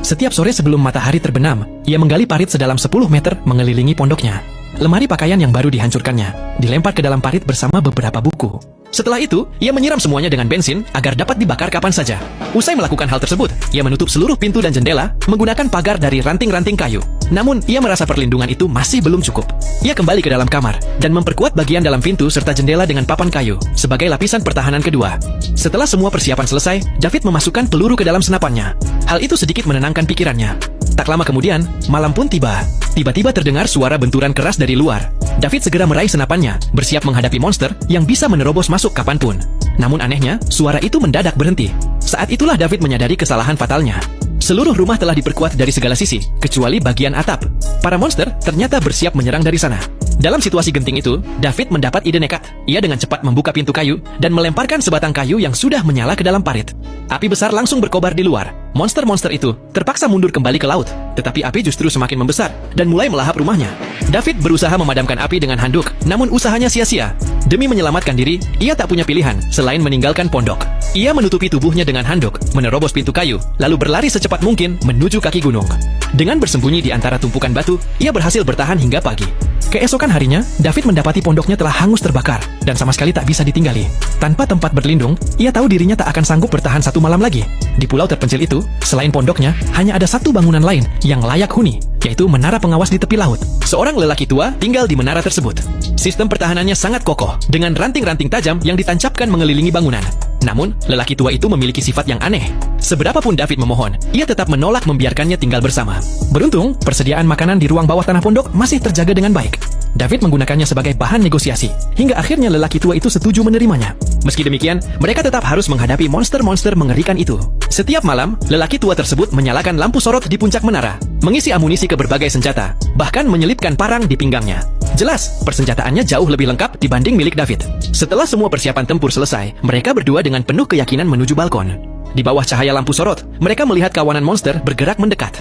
Setiap sore sebelum matahari terbenam, ia menggali parit sedalam 10 meter mengelilingi pondoknya. Lemari pakaian yang baru dihancurkannya dilempar ke dalam parit bersama beberapa buku. Setelah itu, ia menyiram semuanya dengan bensin agar dapat dibakar kapan saja. Usai melakukan hal tersebut, ia menutup seluruh pintu dan jendela menggunakan pagar dari ranting-ranting kayu. Namun, ia merasa perlindungan itu masih belum cukup. Ia kembali ke dalam kamar dan memperkuat bagian dalam pintu serta jendela dengan papan kayu sebagai lapisan pertahanan kedua. Setelah semua persiapan selesai, David memasukkan peluru ke dalam senapannya. Hal itu sedikit menenangkan pikirannya. Tak lama kemudian, malam pun tiba. Tiba-tiba terdengar suara benturan keras dari luar. David segera meraih senapannya, bersiap menghadapi monster yang bisa menerobos masuk kapanpun. Namun anehnya, suara itu mendadak berhenti. Saat itulah David menyadari kesalahan fatalnya. Seluruh rumah telah diperkuat dari segala sisi, kecuali bagian atap. Para monster ternyata bersiap menyerang dari sana. Dalam situasi genting itu, David mendapat ide nekat. Ia dengan cepat membuka pintu kayu dan melemparkan sebatang kayu yang sudah menyala ke dalam parit. Api besar langsung berkobar di luar. Monster-monster itu terpaksa mundur kembali ke laut, tetapi api justru semakin membesar dan mulai melahap rumahnya. David berusaha memadamkan api dengan handuk, namun usahanya sia-sia. Demi menyelamatkan diri, ia tak punya pilihan selain meninggalkan pondok. Ia menutupi tubuhnya dengan handuk, menerobos pintu kayu, lalu berlari secepat mungkin menuju kaki gunung. Dengan bersembunyi di antara tumpukan batu, ia berhasil bertahan hingga pagi. Keesokan harinya, David mendapati pondoknya telah hangus terbakar dan sama sekali tak bisa ditinggali. Tanpa tempat berlindung, ia tahu dirinya tak akan sanggup bertahan satu malam lagi. Di pulau terpencil itu, selain pondoknya, hanya ada satu bangunan lain yang layak huni, yaitu menara pengawas di tepi laut. Seorang lelaki tua tinggal di menara tersebut. Sistem pertahanannya sangat kokoh, dengan ranting-ranting tajam yang ditancapkan mengelilingi bangunan. Namun, lelaki tua itu memiliki sifat yang aneh. Seberapapun David memohon, ia tetap menolak membiarkannya tinggal bersama. Beruntung, persediaan makanan di ruang bawah tanah pondok masih terjaga dengan baik. David menggunakannya sebagai bahan negosiasi, hingga akhirnya lelaki tua itu setuju menerimanya. Meski demikian, mereka tetap harus menghadapi monster-monster mengerikan itu. Setiap malam, lelaki tua tersebut menyalakan lampu sorot di puncak menara, mengisi amunisi ke berbagai senjata, bahkan menyelipkan parang di pinggangnya. Jelas, persenjataannya jauh lebih lengkap dibanding milik David. Setelah semua persiapan tempur selesai, mereka berdua dengan penuh keyakinan menuju balkon. Di bawah cahaya lampu sorot, mereka melihat kawanan monster bergerak mendekat.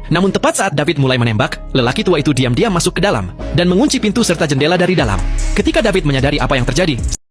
Namun tepat saat David mulai menembak, lelaki tua itu diam-diam masuk ke dalam dan mengunci pintu serta jendela dari dalam. Ketika David menyadari apa yang terjadi,